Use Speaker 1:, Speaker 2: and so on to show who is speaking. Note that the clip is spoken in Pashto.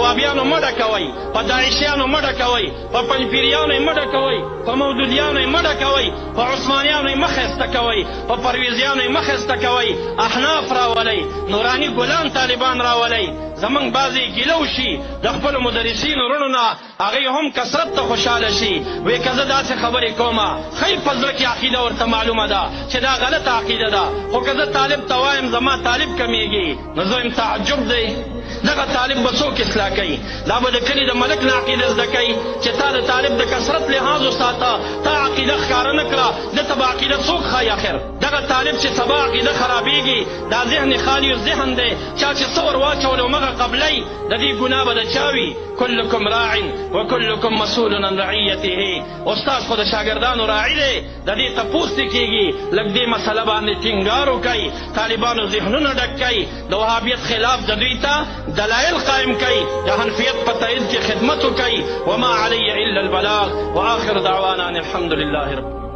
Speaker 1: وهابیانو مه ډکوئ، په داعشیانو مه ډکوئ، په پنجپیریانو یې مه ډکوئ، په مودودیانو یې مه ډکوئ، په عثمانیانو یې مه ښایسته کوئ، په پرویزیانو یې مه ښایسته کوئ. احناف راولئ، نوراني ګلان طالبان راولئ. زمونږ بعضې ګیله وشي د خپلو مدرسینو وروڼو نه، هغوی هم کثرت ته خوشحاله شي. وایي که زه داسې خبرې کومه، ښایي په زړه کې عقیده ورته معلومه ده چې دا غلطه عقیده ده، خو که زه طالب ته وایم زما طالب کمیږي، نو زه یم تعجب دی. دغه طالب به څوک اصلاح کوي؟ دا به د کلي د ملک نه عقیده زده کوي چې تا د طالب د کثرت لحاظ وساته، تا عقیده ښکاره نه کړه، ده ته به عقیده څوک ښایي آخر؟ دغه طالب چې سبا عقیده خرابېږي، دا ذهن خالي ذهن دی، چا چې څه ور واچول همغه قبلی، د دې ګناه به د چا وي؟ کلکم راع وکلکم مسؤول عن رعیته. استاد خو د شاګردانو راعي دی، د دې تپوس دې کېږي. لږ دې مسله باندې ټینګار وکئ، طالبانو ذهنونه ډک کئ، د وهابیت خلاف د دوی ته دلایل قائم کئ، د حنفیت په تایید کې خدمت وکئ. وما علی الا البلاغ واخر دعوانا ان الحمد لله رب